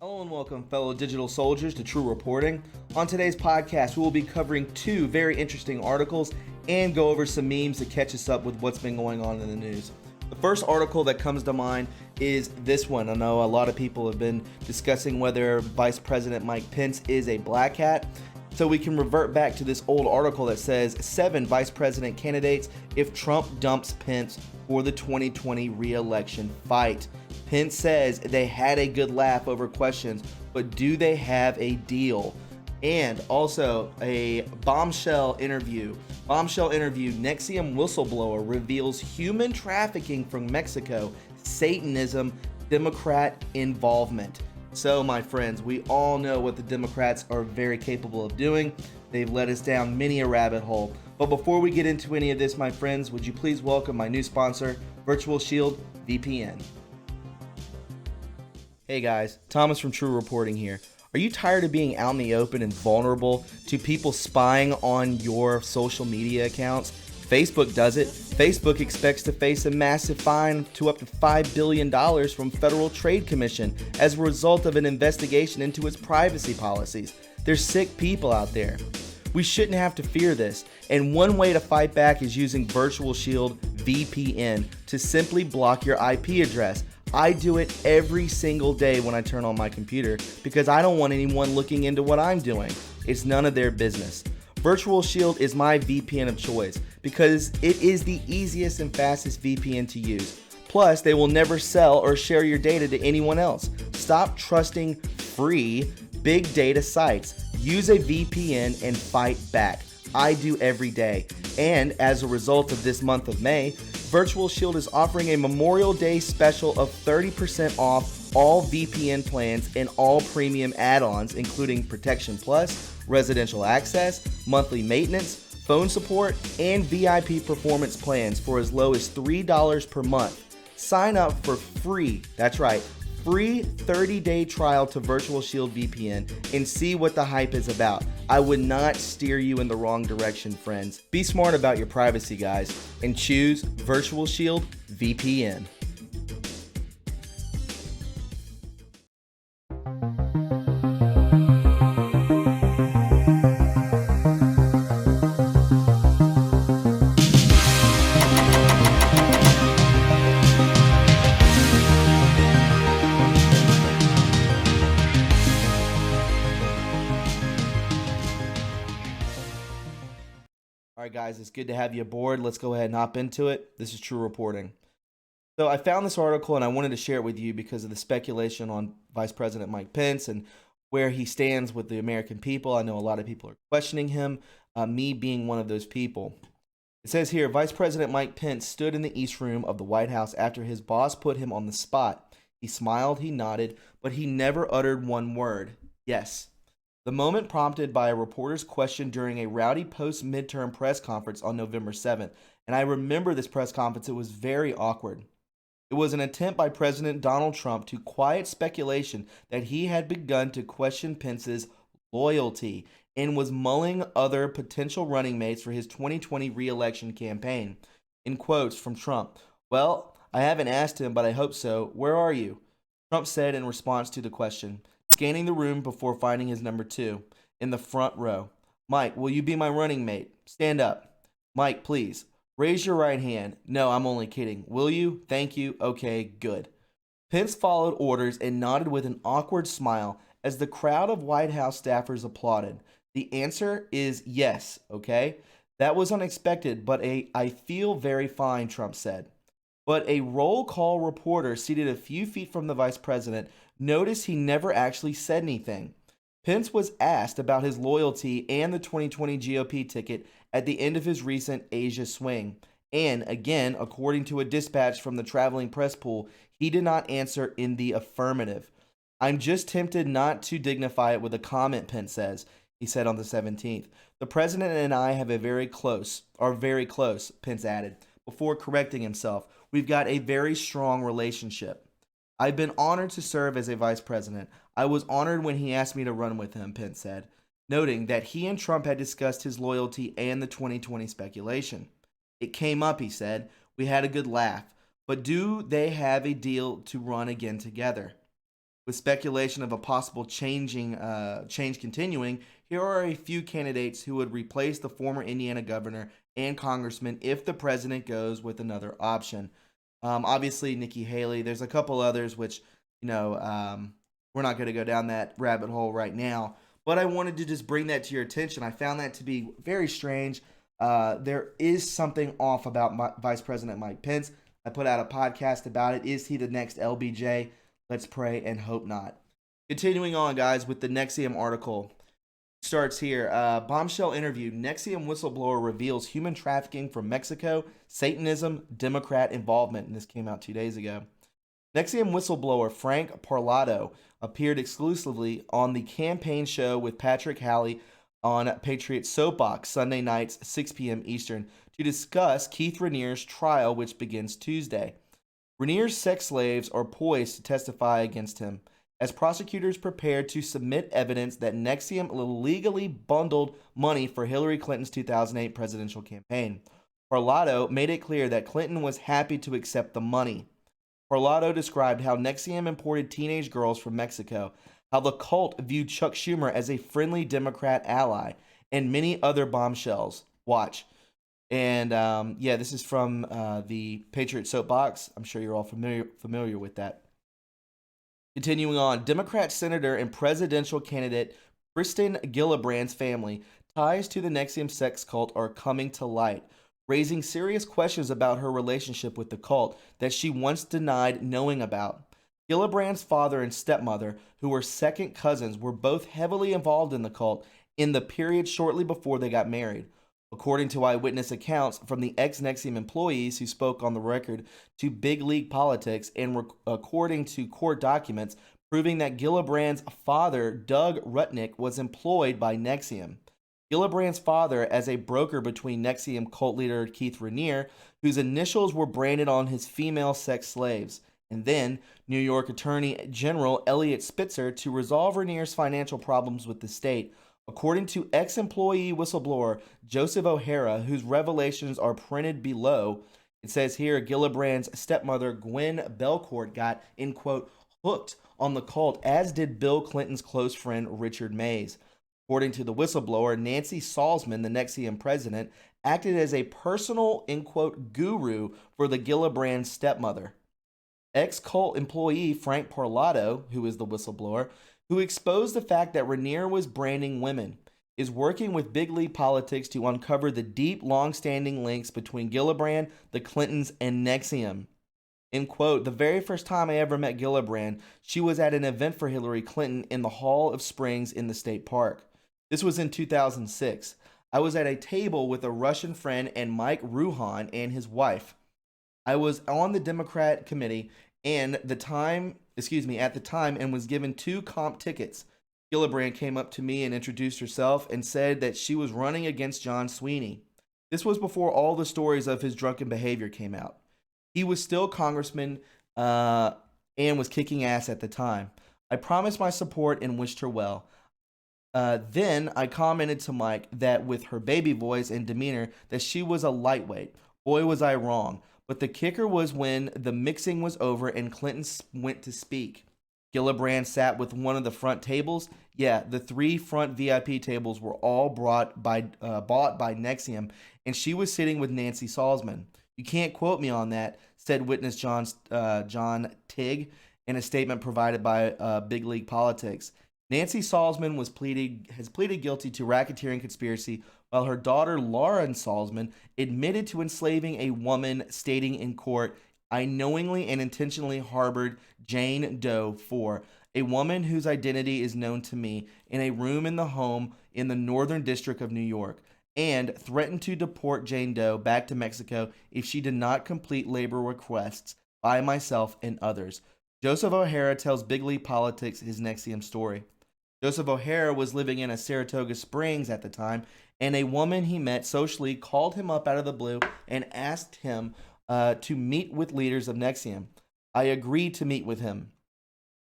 Hello and welcome, fellow digital soldiers, to True Reporting. On today's podcast, we will be covering two very interesting articles and go over some memes to catch us up with what's been going on in the news. The first article that comes to mind is this one. I know a lot of people have been discussing whether Vice President Mike Pence is a black hat. So we can revert back to this old article that says 7 vice president candidates if Trump dumps Pence for the 2020 re-election fight. Pence says they had a good laugh over questions, but do they have a deal? And also a bombshell interview. NXIVM whistleblower reveals human trafficking from Mexico, Satanism, Democrat involvement. So, my friends, we all know what the Democrats are very capable of doing. They've led us down many a rabbit hole. But before we get into any of this, my friends, would you please welcome my new sponsor, Virtual Shield VPN. Hey guys, Thomas from True Reporting here. Are you tired of being out in the open and vulnerable to people spying on your social media accounts? Facebook does it. Facebook expects to face a massive fine to up to $5 billion from Federal Trade Commission as a result of an investigation into its privacy policies. There's sick people out there. We shouldn't have to fear this, and one way to fight back is using Virtual Shield VPN to simply block your IP address. I do it every single day when I turn on my computer because I don't want anyone looking into what I'm doing. It's none of their business. Virtual Shield is my VPN of choice because it is the easiest and fastest VPN to use. Plus, they will never sell or share your data to anyone else. Stop trusting free big data sites. Use a VPN and fight back. I do every day. And as a result of this month of May, Virtual Shield is offering a Memorial Day special of 30% off all VPN plans and all premium add-ons, including Protection Plus, residential access, monthly maintenance, phone support, and VIP performance plans for as low as $3 per month. Sign up for free, that's right, free 30-day trial to Virtual Shield VPN and see what the hype is about. I would not steer you in the wrong direction, friends. Be smart about your privacy, guys, and choose Virtual Shield VPN. All right, guys, it's good to have you aboard. Let's go ahead and hop into it. This is True Reporting. So I found this article and I wanted to share it with you because of the speculation on Vice President Mike Pence and where he stands with the American people. I know a lot of people are questioning him, me being one of those people. It says here, Vice President Mike Pence stood in the East Room of the White House after his boss put him on the spot. He smiled, he nodded, but he never uttered one word. Yes. The moment prompted by a reporter's question during a rowdy post-midterm press conference on November 7th. And I remember this press conference. It was very awkward. It was an attempt by President Donald Trump to quiet speculation that he had begun to question Pence's loyalty and was mulling other potential running mates for his 2020 re-election campaign. In quotes from Trump, "Well, I haven't asked him, but I hope so. Where are you?" Trump said in response to the question, scanning the room before finding his number 2 in the front row. "Mike, will you be my running mate? Stand up. Mike, please. Raise your right hand. No, I'm only kidding. Will you? Thank you. Okay, good." Pence followed orders and nodded with an awkward smile as the crowd of White House staffers applauded. The answer is yes, okay? That was unexpected, but I feel very fine, Trump said. But a roll call reporter seated a few feet from the vice president noticed he never actually said anything. Pence was asked about his loyalty and the 2020 GOP ticket at the end of his recent Asia swing. And again, according to a dispatch from the traveling press pool, he did not answer in the affirmative. "I'm just tempted not to dignify it with a comment," Pence says. He said on the 17th. "The president and I are very close, Pence added, before correcting himself. "We've got a very strong relationship. I've been honored to serve as a vice president. I was honored when he asked me to run with him," Pence said, noting that he and Trump had discussed his loyalty and the 2020 speculation. "It came up," he said. "We had a good laugh. But do they have a deal to run again together?" With speculation of a possible change continuing, here are a few candidates who would replace the former Indiana governor and congressman if the president goes with another option. Obviously, Nikki Haley. There's a couple others which, we're not going to go down that rabbit hole right now. But I wanted to just bring that to your attention. I found that to be very strange. There is something off about Vice President Mike Pence. I put out a podcast about it. Is he the next LBJ? Let's pray and hope not. Continuing on, guys, with the NXIVM article. Starts here. Bombshell interview. NXIVM whistleblower reveals human trafficking from Mexico, Satanism, Democrat involvement. And this came out 2 days ago. NXIVM whistleblower Frank Parlato appeared exclusively on the campaign show with Patrick Halley on Patriot Soapbox Sunday nights, 6 p.m. Eastern, to discuss Keith Rainier's trial, which begins Tuesday. Rainier's sex slaves are poised to testify against him as prosecutors prepared to submit evidence that NXIVM illegally bundled money for Hillary Clinton's 2008 presidential campaign. Parlato made it clear that Clinton was happy to accept the money. Parlato described how NXIVM imported teenage girls from Mexico, how the cult viewed Chuck Schumer as a friendly Democrat ally, and many other bombshells. Watch. And this is from the Patriot Soapbox. I'm sure you're all familiar with that. Continuing on, Democrat Senator and presidential candidate Kristen Gillibrand's family ties to the NXIVM sex cult are coming to light, raising serious questions about her relationship with the cult that she once denied knowing about. Gillibrand's father and stepmother, who were second cousins, were both heavily involved in the cult in the period shortly before they got married. According to eyewitness accounts from the ex-NXIVM employees who spoke on the record to Big League Politics, and according to court documents proving that Gillibrand's father, Doug Rutnick, was employed by NXIVM. Gillibrand's father as a broker between NXIVM cult leader Keith Rainier, whose initials were branded on his female sex slaves, and then New York Attorney General Elliot Spitzer to resolve Rainier's financial problems with the state. According to ex-employee whistleblower Joseph O'Hara, whose revelations are printed below, it says here Gillibrand's stepmother Gwen Belcourt got, in quote, hooked on the cult, as did Bill Clinton's close friend Richard Mays. According to the whistleblower, Nancy Salzman, the NXIVM president, acted as a personal, in quote, guru for the Gillibrand stepmother. Ex-cult employee Frank Parlato, who is the whistleblower, who exposed the fact that Rainier was branding women, is working with Big League Politics to uncover the deep, long-standing links between Gillibrand, the Clintons, and NXIVM. In quote, the very first time I ever met Gillibrand, she was at an event for Hillary Clinton in the Hall of Springs in the state park. This was in 2006. I was at a table with a Russian friend and Mike Ruhan and his wife. I was on the Democrat committee at the time and was given 2 comp tickets. Gillibrand came up to me and introduced herself and said that she was running against John Sweeney. This was before all the stories of his drunken behavior came out. He was still congressman and was kicking ass at the time. I promised my support and wished her well. Then I commented to Mike that with her baby voice and demeanor that she was a lightweight. Boy, was I wrong. But the kicker was when the mixing was over and Clinton went to speak. Gillibrand sat with one of the front tables. Yeah, the 3 front VIP tables were all bought by NXIVM, and she was sitting with Nancy Salzman. You can't quote me on that, said witness John Tigg in a statement provided by Big League Politics. Nancy Salzman has pleaded guilty to racketeering conspiracy, while her daughter Lauren Salzman admitted to enslaving a woman, stating in court, I knowingly and intentionally harbored Jane Doe for a woman whose identity is known to me in a room in the home in the Northern District of New York, and threatened to deport Jane Doe back to Mexico if she did not complete labor requests by myself and others. Joseph O'Hara tells Big League Politics his NXIVM story. Joseph O'Hara was living in Saratoga Springs at the time, and a woman he met socially called him up out of the blue and asked him to meet with leaders of NXIVM. I agreed to meet with him.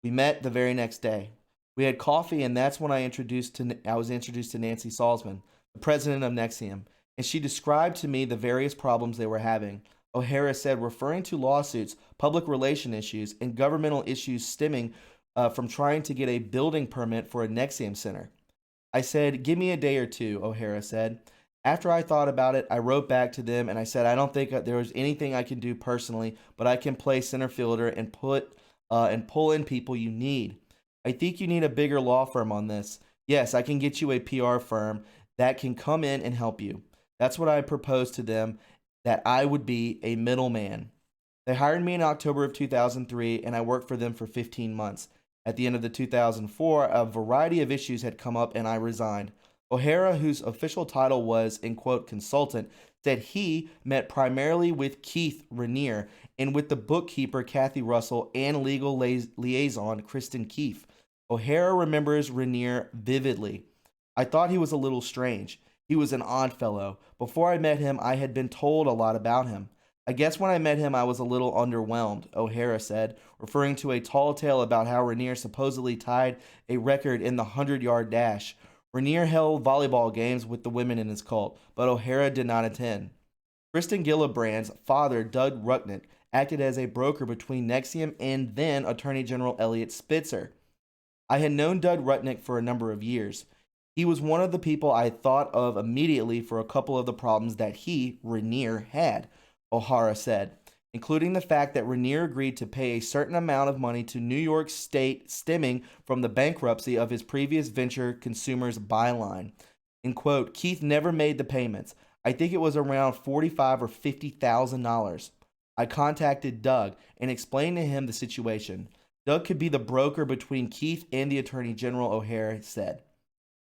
We met the very next day. We had coffee, and that's when I was introduced to Nancy Salzman, the president of NXIVM, and she described to me the various problems they were having. O'Hara said, referring to lawsuits, public relation issues, and governmental issues stemming from trying to get a building permit for a NXIVM center. I said, give me a day or two, O'Hara said. After I thought about it, I wrote back to them and I said, I don't think there was anything I can do personally, but I can play center fielder and pull in people you need. I think you need a bigger law firm on this. Yes, I can get you a PR firm that can come in and help you. That's what I proposed to them, that I would be a middleman. They hired me in October of 2003, and I worked for them for 15 months. At the end of the 2004, a variety of issues had come up, and I resigned. O'Hara, whose official title was, in quote, consultant, said he met primarily with Keith Rainier and with the bookkeeper, Kathy Russell, and legal liaison, Kristen Keefe. O'Hara remembers Rainier vividly. I thought he was a little strange. He was an odd fellow. Before I met him, I had been told a lot about him. I guess when I met him, I was a little underwhelmed, O'Hara said, referring to a tall tale about how Rainier supposedly tied a record in the 100-yard dash. Rainier held volleyball games with the women in his cult, but O'Hara did not attend. Kristen Gillibrand's father, Doug Rutnick, acted as a broker between NXIVM and then Attorney General Eliot Spitzer. I had known Doug Rutnick for a number of years. He was one of the people I thought of immediately for a couple of the problems that he, Rainier, had, O'Hara said, including the fact that Rainier agreed to pay a certain amount of money to New York State stemming from the bankruptcy of his previous venture, Consumers Byline. In quote, Keith never made the payments. I think it was around $45,000 or $50,000. I contacted Doug and explained to him the situation. Doug could be the broker between Keith and the Attorney General, O'Hara said.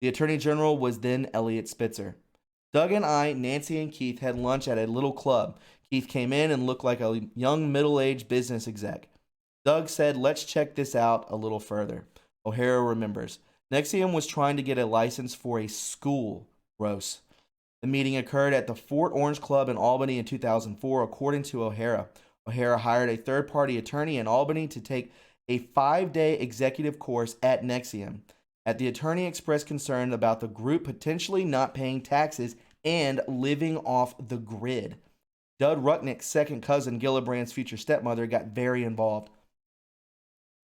The Attorney General was then Eliot Spitzer. Doug and I, Nancy and Keith, had lunch at a little club. Keith came in and looked like a young middle-aged business exec. Doug said, let's check this out a little further. O'Hara remembers. NXIVM was trying to get a license for a school. Gross. The meeting occurred at the Fort Orange Club in Albany in 2004, according to O'Hara. O'Hara hired a third-party attorney in Albany to take a 5-day executive course at NXIVM. The attorney expressed concern about the group potentially not paying taxes and living off the grid. Doug Rutnick's second cousin, Gillibrand's future stepmother, got very involved.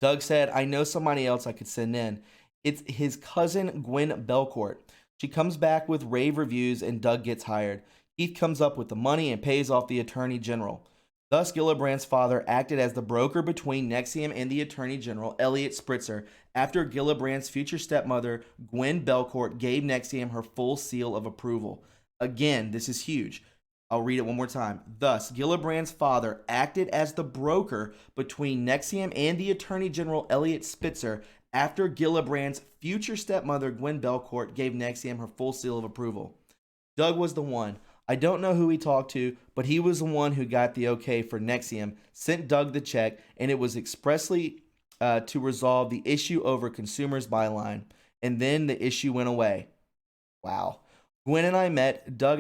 Doug said, I know somebody else I could send in. It's his cousin, Gwen Belcourt. She comes back with rave reviews and Doug gets hired. Keith comes up with the money and pays off the attorney general. Thus, Gillibrand's father acted as the broker between NXIVM and the Attorney General, Eliot Spitzer, after Gillibrand's future stepmother, Gwen Belcourt, gave NXIVM her full seal of approval. Again, this is huge. I'll read it one more time. Thus, Gillibrand's father acted as the broker between NXIVM and the Attorney General, Eliot Spitzer, after Gillibrand's future stepmother, Gwen Belcourt, gave NXIVM her full seal of approval. Doug was the one. I don't know who he talked to, but he was the one who got the okay for NXIVM, sent Doug the check, and it was expressly to resolve the issue over Consumers Byline. And then the issue went away. Wow. Gwen and I met. Doug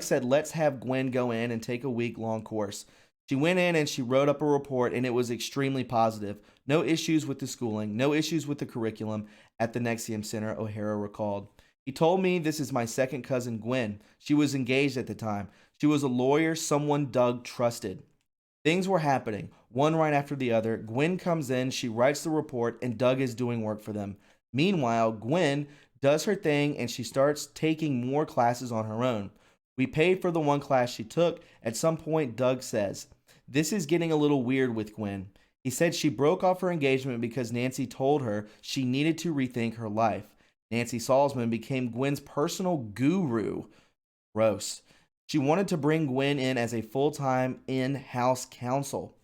said, let's have Gwen go in and take a week-long course. She went in and she wrote up a report, and it was extremely positive. No issues with the schooling, no issues with the curriculum at the NXIVM Center, O'Hara recalled. He told me this is my second cousin, Gwen. She was engaged at the time. She was a lawyer, someone Doug trusted. Things were happening, one right after the other. Gwen comes in, she writes the report, and Doug is doing work for them. Meanwhile, Gwen does her thing, and she starts taking more classes on her own. We paid for the one class she took. At some point, Doug says, this is getting a little weird with Gwen. He said she broke off her engagement because Nancy told her she needed to rethink her life. Nancy Salzman became Gwen's personal guru. Gross. She wanted to bring Gwen in as a full-time in-house counsel.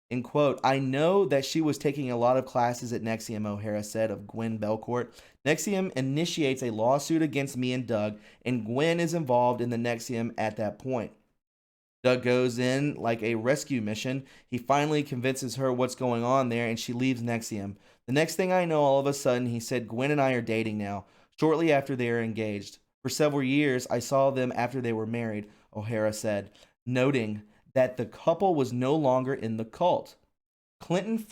In quote, I know that she was taking a lot of classes at NXIVM, O'Hara said of Gwen Belcourt. NXIVM initiates a lawsuit against me and Doug, and Gwen is involved in the NXIVM at that point. Doug goes in like a rescue mission. He finally convinces her what's going on there, and she leaves NXIVM. The next thing I know, all of a sudden, he said, Gwen and I are dating now, shortly after they are engaged. For several years, I saw them after they were married, O'Hara said, noting that the couple was no longer in the cult. Clinton's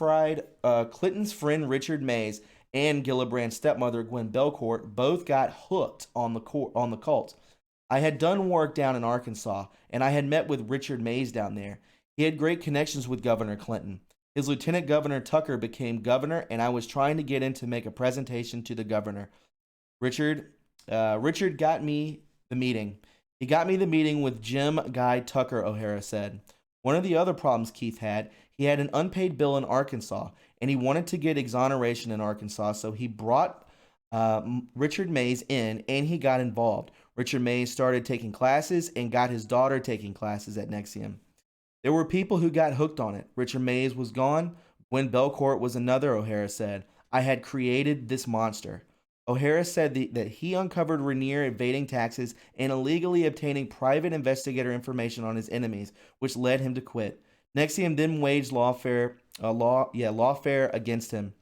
friend Richard Mays and Gillibrand's stepmother, Gwen Belcourt, both got hooked on the cult. I had done work down in Arkansas, and I had met with Richard Mays down there. He had great connections with Governor Clinton. His lieutenant governor Tucker became governor, and I was trying to get in to make a presentation to the governor. Richard got me the meeting. He got me the meeting with Jim Guy Tucker, O'Hara said. One of the other problems Keith had, he had an unpaid bill in Arkansas, and he wanted to get exoneration in Arkansas, so he brought Richard Mays in, and he got involved. Richard Mays started taking classes and got his daughter taking classes at NXIVM. There were people who got hooked on it. Richard Mays was gone. Gwen Belcourt was another, O'Hara said. I had created this monster. O'Hara said that he uncovered Rainier evading taxes and illegally obtaining private investigator information on his enemies, which led him to quit. NXIVM then waged lawfare against him.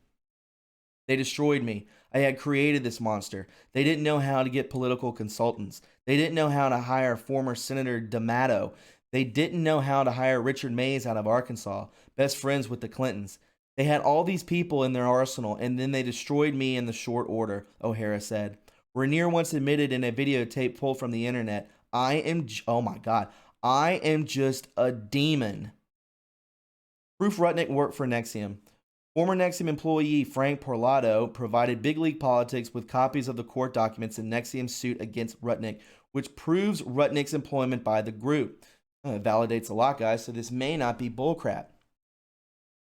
They destroyed me. I had created this monster. They didn't know how to get political consultants. They didn't know how to hire former Senator D'Amato. They didn't know how to hire Richard Mays out of Arkansas, best friends with the Clintons. They had all these people in their arsenal, and then they destroyed me in the short order, O'Hara said. Rainier once admitted in a videotape pulled from the internet, I am just a demon. Proof Rudnick worked for NXIVM. Former NXIVM employee Frank Parlato provided Big League Politics with copies of the court documents in NXIVM's suit against Rudnick, which proves Rudnick's employment by the group. It validates a lot, guys, so this may not be bullcrap.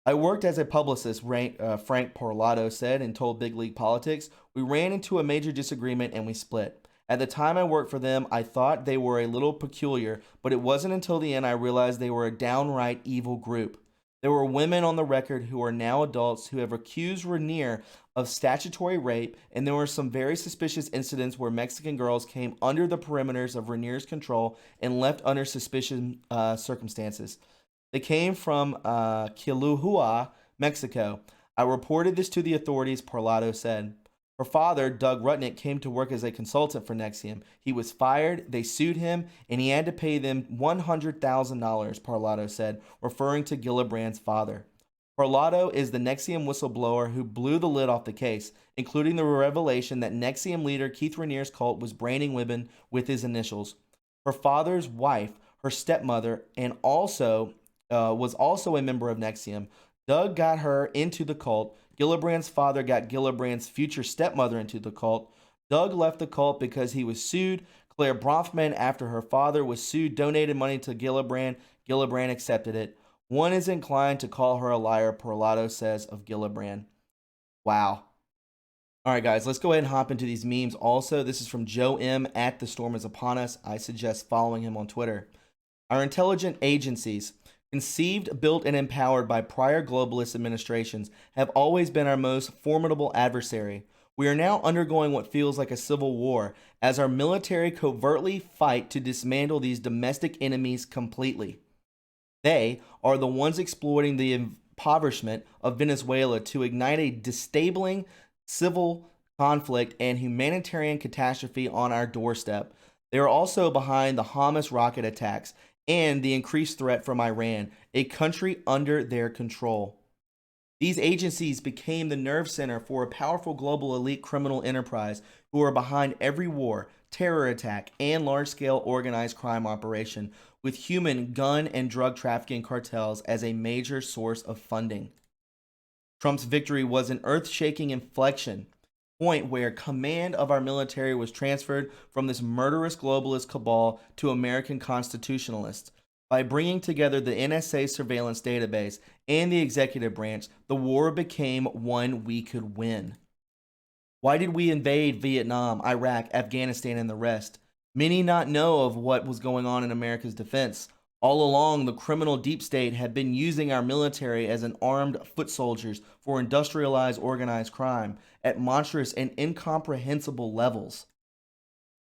I worked as a publicist, Frank Parlato said, and told Big League Politics. We ran into a major disagreement and we split. At the time I worked for them, I thought they were a little peculiar, but it wasn't until the end I realized they were a downright evil group. There were women on the record who are now adults who have accused Rainier of statutory rape, and there were some very suspicious incidents where Mexican girls came under the perimeters of Rainier's control and left under suspicious circumstances. They came from Quiluhua, Mexico. I reported this to the authorities, Parlato said. Her father, Doug Rudnick, came to work as a consultant for NXIVM. He was fired, they sued him, and he had to pay them $100,000, Parlato said, referring to Gillibrand's father. Parlato is the NXIVM whistleblower who blew the lid off the case, including the revelation that NXIVM leader Keith Rainier's cult was branding women with his initials. Her father's wife, her stepmother, and was also a member of NXIVM. Doug got her into the cult. Gillibrand's father got Gillibrand's future stepmother into the cult. Doug left the cult because he was sued. Claire Bronfman, after her father was sued, donated money to Gillibrand. Gillibrand accepted it. One is inclined to call her a liar, Parlato says of Gillibrand. Wow. All right, guys, let's go ahead and hop into these memes. Also, this is from Joe M. at The Storm Is Upon Us. I suggest following him on Twitter. Our intelligence agencies, conceived, built, and empowered by prior globalist administrations, have always been our most formidable adversary. We are now undergoing what feels like a civil war as our military covertly fight to dismantle these domestic enemies completely. They are the ones exploiting the impoverishment of Venezuela to ignite a disabling civil conflict and humanitarian catastrophe on our doorstep. They are also behind the Hamas rocket attacks and the increased threat from Iran, a country under their control. These agencies became the nerve center for a powerful global elite criminal enterprise who are behind every war, terror attack, and large-scale organized crime operation, with human, gun, and drug trafficking cartels as a major source of funding. Trump's victory was an earth-shaking inflection point where command of our military was transferred from this murderous globalist cabal to American constitutionalists. By bringing together the NSA surveillance database and the executive branch, the war became one we could win. Why did we invade Vietnam, Iraq, Afghanistan, and the rest? Many not know of what was going on in America's defense. All along, the criminal deep state had been using our military as an armed foot soldiers for industrialized organized crime at monstrous and incomprehensible levels.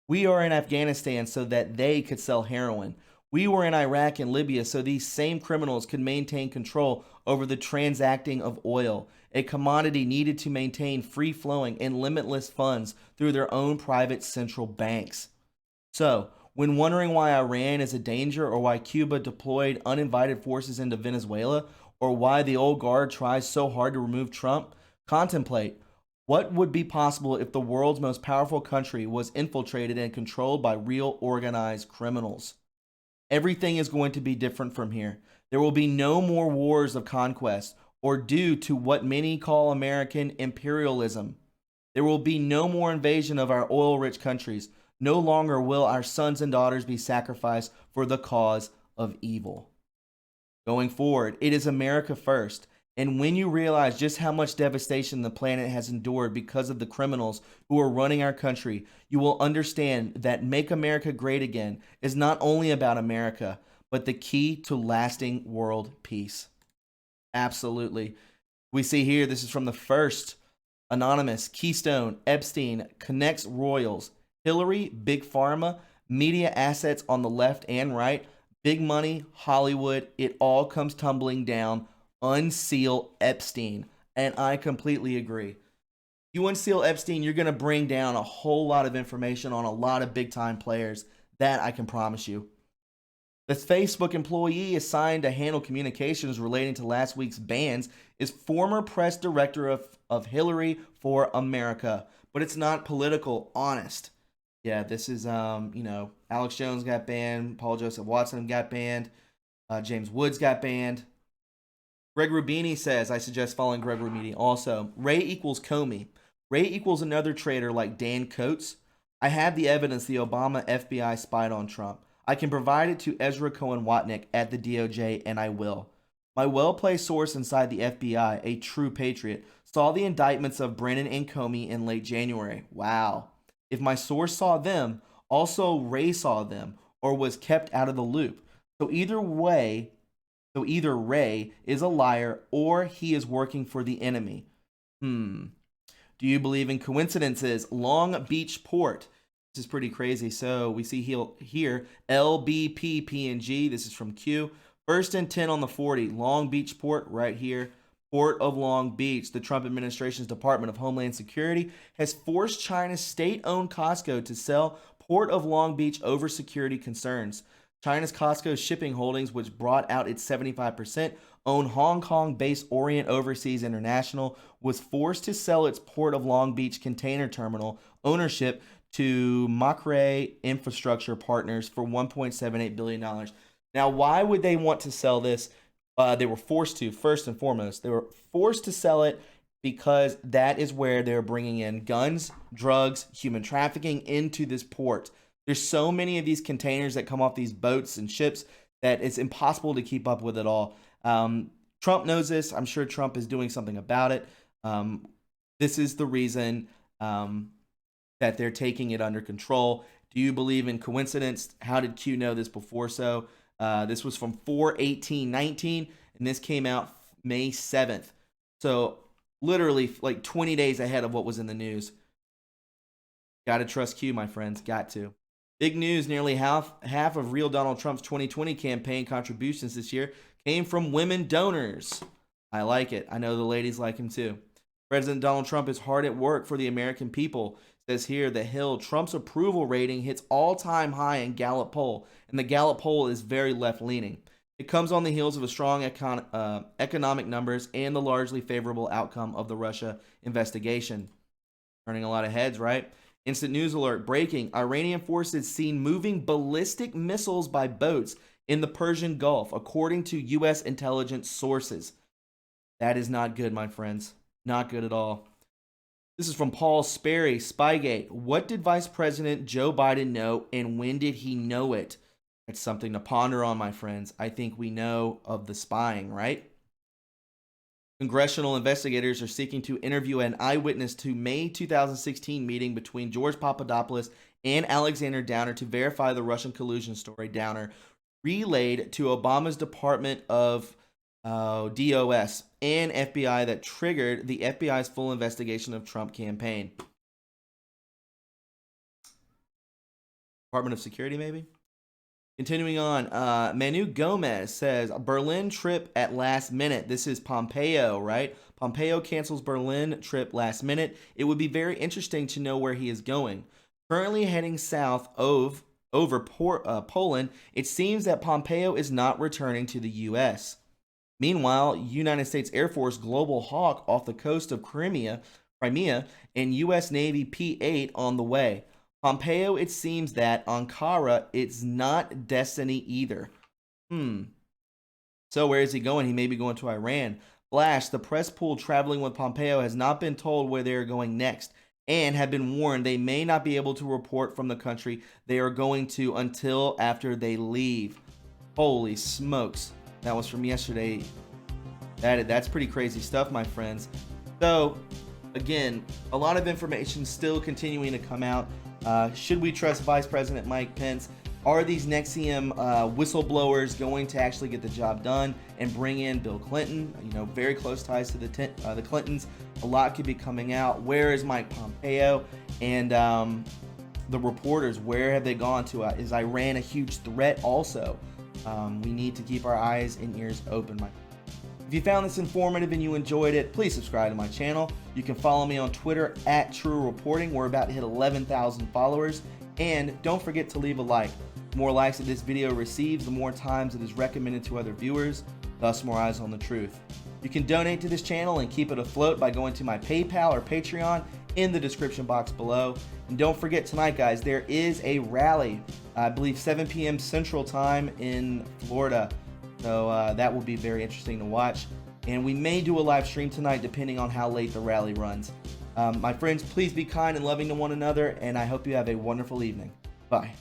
We are in Afghanistan so that they could sell heroin. We were in Iraq and Libya so these same criminals could maintain control over the transacting of oil, a commodity needed to maintain free-flowing and limitless funds through their own private central banks. So, when wondering why Iran is a danger or why Cuba deployed uninvited forces into Venezuela or why the old guard tries so hard to remove Trump, contemplate what would be possible if the world's most powerful country was infiltrated and controlled by real organized criminals. Everything is going to be different from here. There will be no more wars of conquest or due to what many call American imperialism. There will be no more invasion of our oil-rich countries. No longer will our sons and daughters be sacrificed for the cause of evil. Going forward, it is America first. And when you realize just how much devastation the planet has endured because of the criminals who are running our country, you will understand that Make America Great Again is not only about America, but the key to lasting world peace. Absolutely. We see here, this is from the first anonymous, Keystone, Epstein, connects royals, Hillary, Big Pharma, media assets on the left and right, big money, Hollywood, it all comes tumbling down. Unseal Epstein. And I completely agree. You unseal Epstein, you're going to bring down a whole lot of information on a lot of big time players. That I can promise you. The Facebook employee assigned to handle communications relating to last week's bans is former press director of Hillary for America. But it's not political, honest. Yeah, this is, Alex Jones got banned. Paul Joseph Watson got banned. James Woods got banned. Greg Rubini says, I suggest following Greg Rubini also. Ray equals Comey. Ray equals another traitor like Dan Coates. I have the evidence the Obama FBI spied on Trump. I can provide it to Ezra Cohen Watnick at the DOJ, and I will. My well-placed source inside the FBI, a true patriot, saw the indictments of Brennan and Comey in late January. Wow. If my source saw them, also Ray saw them, or was kept out of the loop. So either Ray is a liar or he is working for the enemy. Do you believe in coincidences? Long Beach Port. This is pretty crazy. So we see here LBPPNG. This is from Q. First and 10 on the 40. Long Beach Port right here. Port of Long Beach. The Trump administration's Department of Homeland Security has forced China's state-owned Costco to sell Port of Long Beach over security concerns. China's Costco shipping holdings, which brought out its 75% owned Hong Kong-based Orient Overseas International, was forced to sell its Port of Long Beach container terminal ownership to Macrae Infrastructure Partners for $1.78 billion. Now, why would they want to sell this? They were forced to, first and foremost. They were forced to sell it because that is where they're bringing in guns, drugs, human trafficking into this port. There's so many of these containers that come off these boats and ships that it's impossible to keep up with it all. Trump knows this. I'm sure Trump is doing something about it. This is the reason that they're taking it under control. Do you believe in coincidence? How did Q know this before? So this was from 4/18/19, and this came out May 7th. So literally like 20 days ahead of what was in the news. Got to trust Q, my friends. Got to. Big news, nearly half of real Donald Trump's 2020 campaign contributions this year came from women donors. I like it. I know the ladies like him too. President Donald Trump is hard at work for the American people. It says here, The Hill, Trump's approval rating hits all-time high in Gallup poll, and the Gallup poll is very left-leaning. It comes on the heels of a strong economic numbers and the largely favorable outcome of the Russia investigation. Turning a lot of heads, right? Instant news alert, breaking. Iranian forces seen moving ballistic missiles by boats in the Persian Gulf, according to U.S. intelligence sources. That is not good, my friends. Not good at all. This is from Paul Sperry, Spygate. What did Vice President Joe Biden know, and when did he know it? That's something to ponder on, my friends. I think we know of the spying, right? Congressional investigators are seeking to interview an eyewitness to May 2016 meeting between George Papadopoulos and Alexander Downer to verify the Russian collusion story Downer relayed to Obama's Department of DOS and FBI that triggered the FBI's full investigation of Trump campaign. Department of Security, maybe? Continuing on, Manu Gomez says, Berlin trip at last minute. This is Pompeo, right? Pompeo cancels Berlin trip last minute. It would be very interesting to know where he is going. Currently heading south over Poland, it seems that Pompeo is not returning to the U.S. Meanwhile, United States Air Force Global Hawk off the coast of Crimea, and U.S. Navy P-8 on the way. Pompeo, it seems that Ankara, it's not destiny either. So where is he going? He may be going to Iran. Flash, the press pool traveling with Pompeo has not been told where they are going next and have been warned they may not be able to report from the country they are going to until after they leave. Holy smokes. That was from yesterday. That's pretty crazy stuff, my friends. So, again, a lot of information still continuing to come out. Should we trust Vice President Mike Pence? Are these NXIVM whistleblowers going to actually get the job done and bring in Bill Clinton? You know, very close ties to the Clintons. A lot could be coming out. Where is Mike Pompeo? And the reporters, where have they gone to? Is Iran a huge threat also? We need to keep our eyes and ears open, my friends. If you found this informative and you enjoyed it, please subscribe to my channel. You can follow me on Twitter at True Reporting. We're about to hit 11,000 followers. And don't forget to leave a like. The more likes that this video receives, the more times it is recommended to other viewers, thus more eyes on the truth. You can donate to this channel and keep it afloat by going to my PayPal or Patreon in the description box below. And don't forget tonight, guys, there is a rally, I believe 7 p.m. Central Time in Florida. So that will be very interesting to watch. And we may do a live stream tonight depending on how late the rally runs. My friends, please be kind and loving to one another, and I hope you have a wonderful evening. Bye.